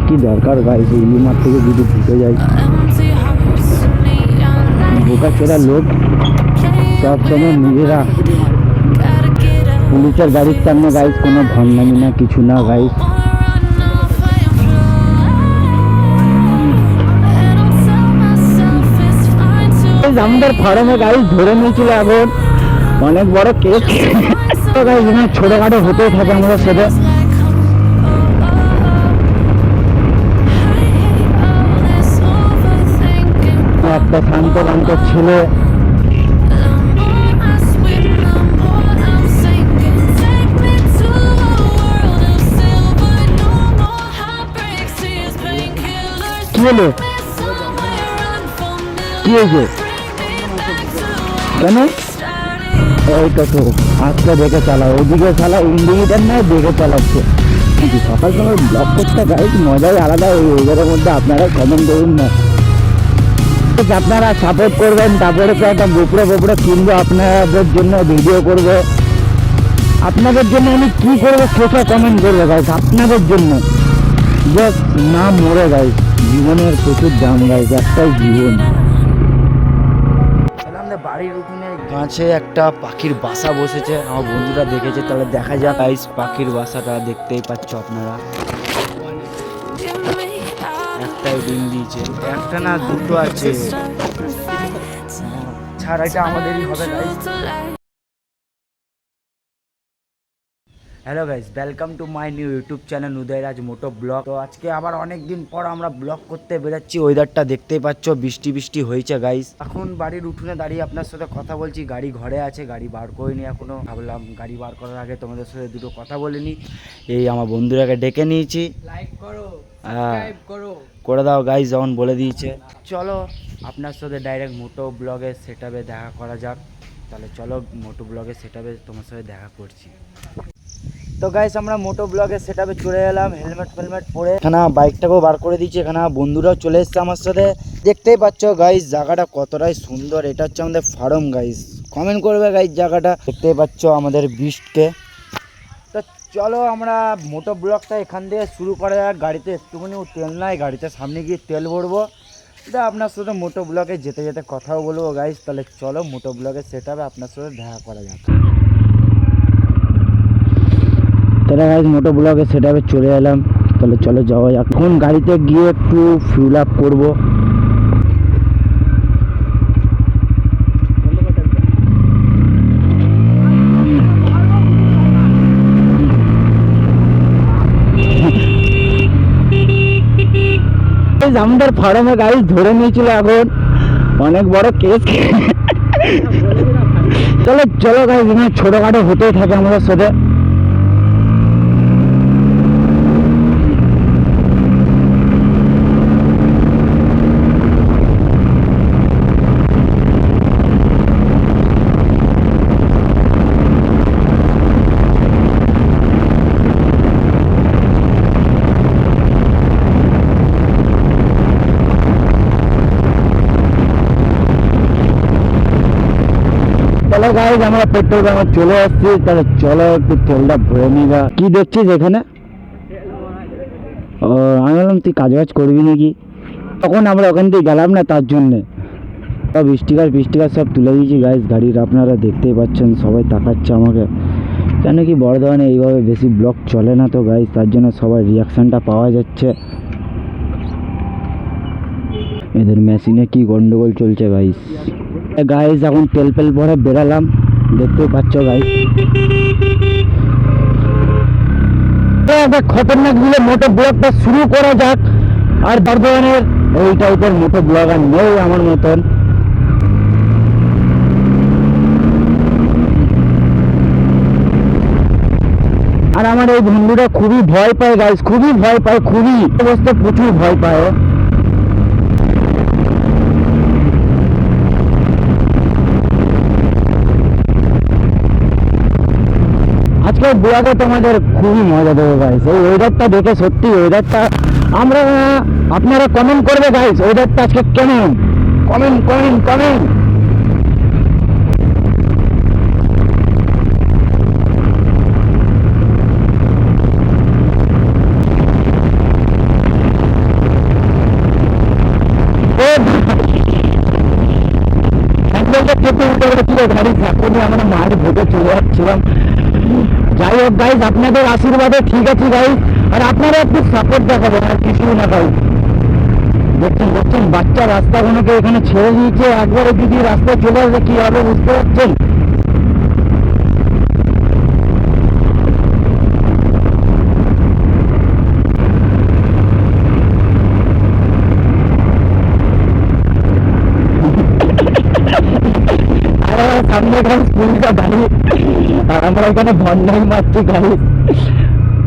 কি দরকার গাইস, ইলি মাঠ থেকে যদি ঢুকে যায়। বোকা চোরা লোক সবসময় নিজেরা পুলিশের গাড়ির সামনে গাইস কোনো ভণ্ডামি না, কিছু না গাইস। আমাদের ফার্মে গাইস ধরে নিয়েছিল এখন, অনেক বড় কেস। ছোটখাটো হতেই থাকে আমাদের সাথে। একটা শান্ত ছেলে কি হলো, কি হয়েছে কেন? ওইটা তো আজকে দেখে চালাও, ওইদিকে চালা ইন্ডিকেটার নেয় দেখে চালাচ্ছে। কিন্তু সকাল সকাল ব্লগ করতে গাইজ মজাই আলাদা। ওই ওয়েদারের মধ্যে আপনারা কমেন্ট করুন না, আপনারা সাপোর্ট করবেন। তারপরে তো একটা গোপড়ে কিনবো আপনাদের জন্য, ভিডিও করবো আপনাদের জন্য। আমি কি করবো সেটা কমেন্ট করবো গাইজ, আপনাদের জন্য। জাস্ট না মরে গাইজ, জীবনের প্রচুর দাম গাইজ, একটাই জীবন। আমাদের বাড়ির উঠোনে গাছে একটা পাখির বাসা বসেছে, আমার বন্ধুরা দেখেছে। তাহলে দেখা যাক গাইজ পাখির বাসাটা, দেখতেই পাচ্ছ আপনারা। একটাই ডিম দিয়েছে, একটা না দুটো আছে। ছাড়, এটা আমাদেরই হবে guys. Hello guys, welcome to my new YouTube channel Udayraj moto vlog. তো আজকে আবার অনেক দিন পর আমরা ব্লগ করতে বেরোচ্ছি। ওয়েদারটা দেখতেই পাচ্ছ, বৃষ্টি হয়েছে গাইজ। এখন বাড়ির উঠোনে দাঁড়িয়ে আপনার সাথে কথা বলছি। গাড়ি ঘরে আছে, গাড়ি বার করিনি এখনো। ভাবলাম গাড়ি বার করার আগে তোমাদের সাথে দুটো কথা বলে নিই। এই আমার বন্ধুরাকে ডেকে নিয়েছি। লাইক করো, সাবস্ক্রাইব করো, করে দাও গাইজ, যেমন বলে দিয়েছে। চলো আপনার সাথে ডাইরেক্ট মোটো ব্লগের সেটআপে দেখা করা যাক। তাহলে চলো মোটো ব্লগের সেটআপে তোমার সাথে দেখা করছি। তো গাইস আমরা মোটো ব্লগের সেটআপে চলে এলাম, হেলমেট পরে। এখানে বাইকটাকেও বার করে দিয়েছি, এখানে বন্ধুরাও চলে এসছে আমার সাথে। দেখতেই পাচ্ছ গাইস জায়গাটা কতটাই সুন্দর। এটা হচ্ছে আমাদের ফার্ম গাইস, কমেন্ট করবে গাইস জায়গাটা। দেখতেই পাচ্ছ আমাদের বৃষ্টিকে। তো চলো আমরা মোটো ব্লগটা এখান থেকে শুরু করা যাক। গাড়িতে একটুখানি তেল নাই, গাড়িতে সামনে গিয়ে তেল ভরবো। এটা আপনার সাথে মোটো ব্লগে যেতে যেতে কথাও বলবো গাইস। তাহলে চলো মোটো ব্লগের সেটআপে আপনার সাথে দেখা করা যাক। তাহলে গাইজ মোটো ব্লগে সেটআপে চলে এলাম। তাহলে চলো যাওয়া যাক। এখন গাড়িতে গিয়ে একটু ফিউল আপ করবো। আমাদের ফার্মে গাড়ি ধরে নিয়েছিল এখন, অনেক বড় কেস। চলো গাইজ, ছোটখাটো হতেই থাকে আমাদের সাথে। চলো গাইজ আমরা পেট্রোল পাম্পে চলে আসছি। তাহলে চলো একটু তেলটা ভরে নিবা। কি দেখছিস এখানে? ও আমি বললাম তুই কাজ করবি নাকি, তখন আমরা ওখান থেকে গেলাম না, তার জন্যে সব স্টিকার সব তুলে দিয়েছি গাইজ গাড়ির। আপনারা দেখতেই পাচ্ছেন, সবাই তাকাচ্ছে আমাকে। কেন কি বর্ধমানে এইভাবে বেশি ব্লগ চলে না তো গাইজ, তার জন্য সবার রিয়াকশানটা পাওয়া যাচ্ছে। এদের মেশিনে কি গন্ডগোল চলছে গাইজ। গাইজ এখন তেল ভরে বেরালাম, দেখতেই পাচ্ছ গাইজ। খতরনাক দিলে মোটো ব্লগটা শুরু করা যাক। আর বর্ধমানের এই টাইপের মোটো ব্লগার নেই আমার মতন। আর আমার এই বন্ধুটা খুবই ভয় পায় গাইজ, খুবই ভয় পায়, খুবই অবস্থা প্রচুর ভয় পায়। আজকে ব্লগে তোমাদের খুবই মজা দেবো গাইস। এই ওয়েদারটা দেখে সত্যি ওয়েদারটা আমরা, আপনারা কমেন্ট করবে গাইস ওয়েদারটা আজকে কেমন। কমেন্ট। গাড়ি এখনই আমরা মাঠ ভেবে চলে যাচ্ছিলাম। যাই হোক গাইজ, আপনাদের আশীর্বাদে ঠিক আছে গাইজ, আর আপনারা একটু সাপোর্ট দেখাবেন, আর কিছুই না গাইজ। দেখছেন দেখছেন বাচ্চা রাস্তাগুলোকে এখানে ছেড়ে দিয়েছে, একবারে যদি রাস্তায় চলে আসে কি হবে বুঝতে পারছেন। সামনে গাড়ি পুলিশের গাড়ি, আর আমরা এখানে ভন্ডামি মারছি গাড়ি।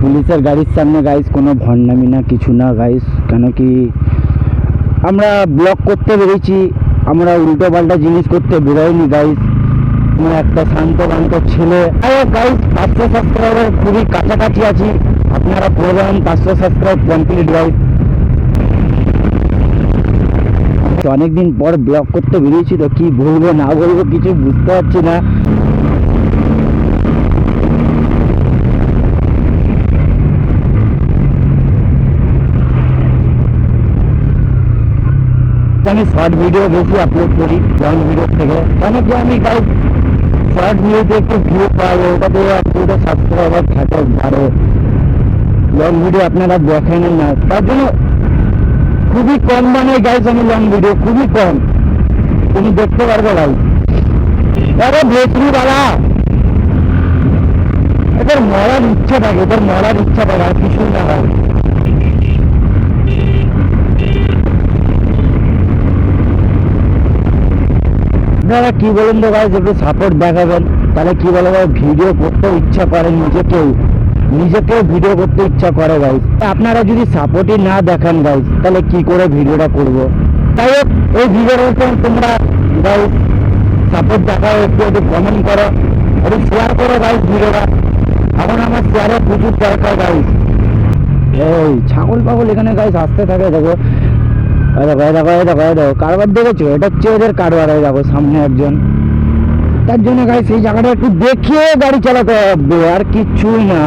পুলিশের গাড়ির সামনে গাইস কোনো ভন্ডামি না, কিছু না গাইস, কেন কি আমরা ব্লক করতে বেরিয়েছি, আমরা উল্টো পাল্টা জিনিস করতে বেরোয়নি গাইস। আমরা একটা শান্ত ছেলে। গাইস 500 সাবস্ক্রাইবার খুবই কাছাকাছি আছি, আপনারা করবেন 500 সাবস্ক্রাইব কমপ্লিট গাইস। অনেকদিন পর ব্লগ করতে বেরিয়েছি তো কি বলবো না বলবো কিছু বুঝতে পারছি না। আমি শর্ট ভিডিও বেশি আপলোড করি লং ভিডিও থেকে, কেন কি আমি গাইস শর্ট ভিডিওতে একটু ভিউ পাই, ওটাতে একটু সাবস্ক্রাইবার থাকে বাড়ে। লং ভিডিও আপনারা দেখেন না, তার জন্য খুবই কম দামে গাইস আমি লং ভিডিও, খুবই কম, তুমি দেখতে পারবে গাইস। আরে ভেতরি বালা, এদের মরার ইচ্ছা থাকে, এদের মরার ইচ্ছা থাকে, আর কিছু না হয়। আপনারা কি বলেন তো গাইস, একটু সাপোর্ট দেখাবেন, তাহলে কি বলে ভাই ভিডিও করতেও ইচ্ছা করে, নিজেকেও ভিডিও করতে ইচ্ছা করে গাইস। আপনারা যদি সাপোর্টই না দেখান গাইস, তাহলে কি করে ভিডিওটা করব। তাই হোক এই ভিডিওর উপর তোমরা গাইস সাপোর্ট দেখাও, একটু একটু কমেন্ট করো, একটু শেয়ার করো গাইস ভিডিওটা, এখন আমার শেয়ারের প্রচুর দরকার গাইস। এই ছাগল পাগল এখানে গাইস আসতে থাকে, দেখো দেখো কারবার দেখেছো, এটা হচ্ছে ওদের কারবার। দেখো সামনে একজন, তার জন্য গাইস এই জায়গাটা একটু দেখে গাড়ি চালাতে হবে, আর কিচ্ছুই না।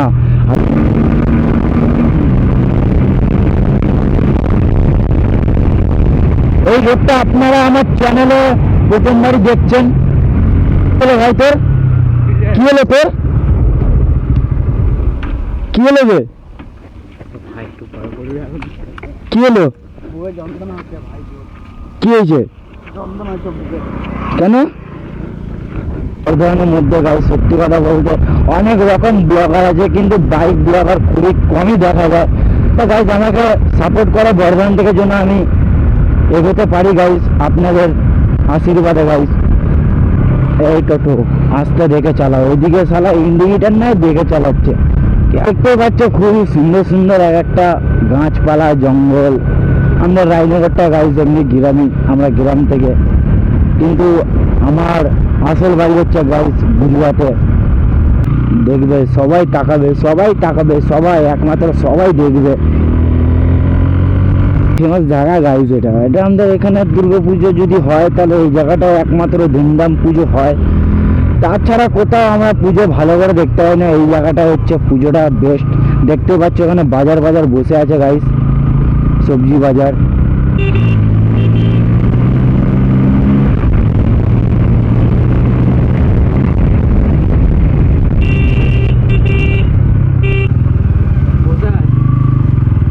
এই রোডটা আপনারা আমার চ্যানেলে প্রথমবারই দেখছেন। ভাই তোর কি হলো, তোর কি হলো বে, কি হলো, কি হয়েছে, কেন? ধরনের মধ্যে গাই সত্যি কথা বলতে অনেক রকম ব্লগার আছে, কিন্তু বাইক ব্লগার খুবই কমই দেখা যায়। তো গাইজ আমাকে সাপোর্ট করে বর্ধমান থেকে, জন্য আমি এগোতে পারি গাইজ, আপনাদের আশীর্বাদে গাইজ। এই টোটো আস্তে দেখে চালাও, ওইদিকে চালা ইন্ডিকেটার নাই, দেখে চালাচ্ছে। দেখতে পাচ্ছ খুবই সুন্দর সুন্দর এক একটা গাছপালা জঙ্গল। আমরা রায়নগরটা গাইজ এমনি গ্রামই, আমরা গ্রাম থেকে, কিন্তু আমার আসল বাড়ি হচ্ছে গাইজ গুজরাটে। দেখবে সবাই তাকাবে, সবাই তাকাবে, সবাই একমাত্র সবাই দেখবে। ফেমাস জায়গা গাইজ এটা, এটা আমাদের এখানে দুর্গা পুজো যদি হয় তাহলে এই জায়গাটাও একমাত্র ধুমধাম পুজো হয়, তাছাড়া কোথাও আমরা পুজো ভালো করে দেখতে পাই না। এই জায়গাটা হচ্ছে পুজোটা বেস্ট। দেখতে পাচ্ছ এখানে বাজার বসে আছে গাইজ, সবজি বাজার।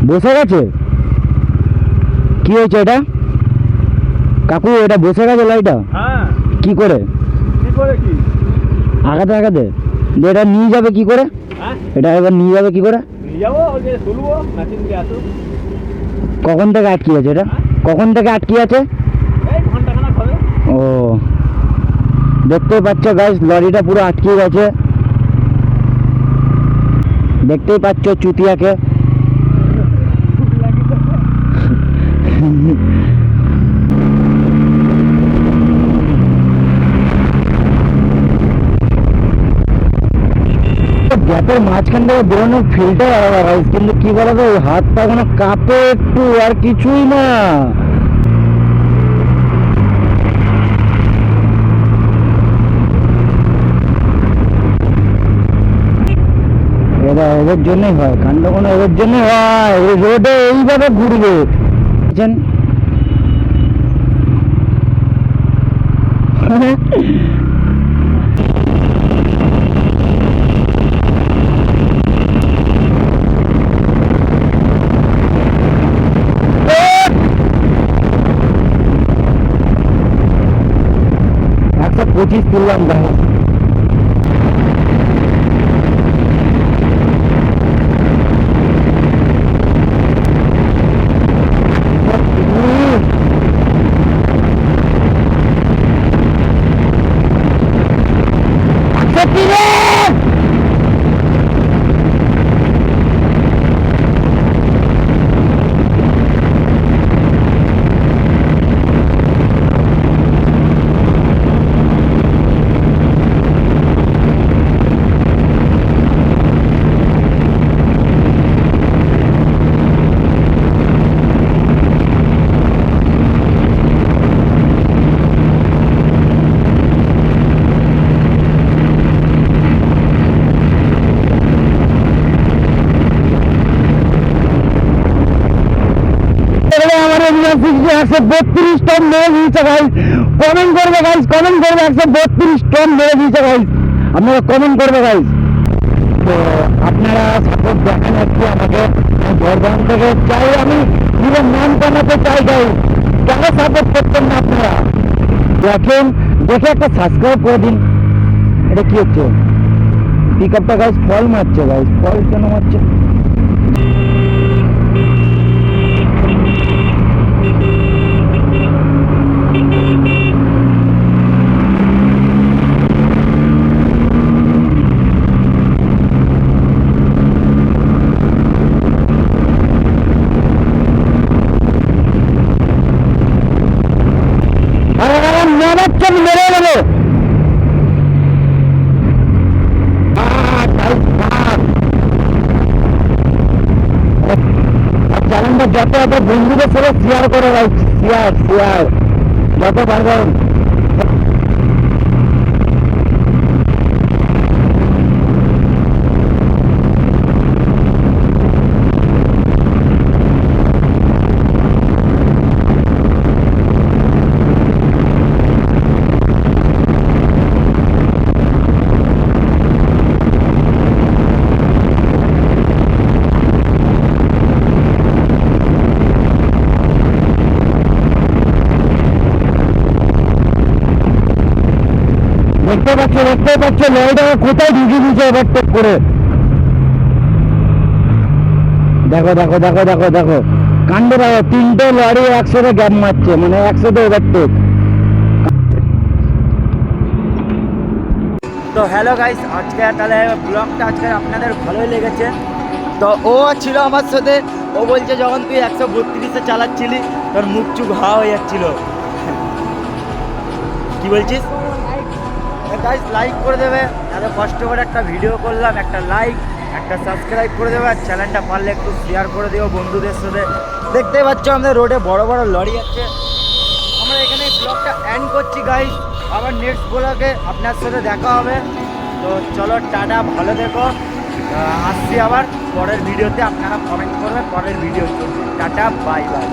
বসে গেছে, কি হয়েছে এটা কাকু, এটা বসে গেছে লাইটা? কি করে আগাতে এটা নিয়ে যাবে কি করে? এটা এবার নিয়ে যাবে কি করে? কখন থেকে আটকে আছে এটা? কখন থেকে আটকে আছে? ও দেখতেই পাচ্ছ গাইস, লরিটা পুরো আটকে গেছে। দেখতেই পাচ্ছ চুতিয়াকে। গ্যাপের মাঝখান থেকে বেরোনোর ফিলটাই আলাদা গাইস, কিন্তু কি বলতো হাত পা কোনো কাঁপে একটু, আর কিছুই না। এদের জন্যই হয় কাণ্ড, কোনো এদের জন্যই হয়। এই রোডে এইভাবে ঘুরবে, বুঝছেন? 25 তুললাম গাইস। আমার 132 টন মেরে দিয়েছে গাইস। কমেন্ট করবে গাইস, কমেন্ট করবে 132 টন মেরে দিয়েছে গাইস। আপনারা কমেন্ট করবে গাইস। তো আপনারা সাপোর্ট দেখান একটু আমাকে। বর্ধমান থেকে চাই আমি পুরো নাম কমাতে চাই গাইস। কেন সাপোর্ট করতেন না আপনারা? দেখেন, দেখে একটা সাবস্ক্রাইব করে দিন। এটা কি হচ্ছে? পিক আপটা গাইস ফল মারছে গাইস। ফল কেন মারছে? মেরে দেবো। চ্যানেলটা যত এত বন্ধুদের সাথে শেয়ার করে ভাই, শেয়ার যত পারবেন। দেখতে পাচ্ছ লরিটা কোথায় ঢুকে দিয়েছে ওভারটেক করে। দেখো দেখো দেখো দেখো দেখো কাণ্ড দেখো, 3টে লরি একসাথে গ্যাপ মারছে, মানে একসাথে ওভারটেক। তো হ্যালো গাইস, আজকে তাহলে ব্লগটা আজকে আপনাদের ভালোই লেগেছে। তো ও ছিল আমার সাথে, ও বলছে যখন তুই 132-এ চালাচ্ছিলি তোর মুখ চুখ হাওয়া হয়ে যাচ্ছিল। কি বলছিস গাইস? লাইক করে দেবে, এত কষ্ট করে একটা ভিডিও করলাম, একটা লাইক একটা সাবস্ক্রাইব করে দেবে, আর চ্যানেলটা পারলে একটু শেয়ার করে দিও বন্ধুদের সাথে। দেখতেই পাচ্ছ আমাদের রোডে বড় বড় লরি আছে। আমরা এখানে ব্লগটা এন্ড করছি গাইস, আবার নেক্সট ব্লগে আপনার সাথে দেখা হবে। তো চলো টাটা, ভালো দেখো, আসছি আবার পরের ভিডিওতে। আপনারা কমেন্ট করবেন পরের ভিডিও। Tata, bye bye.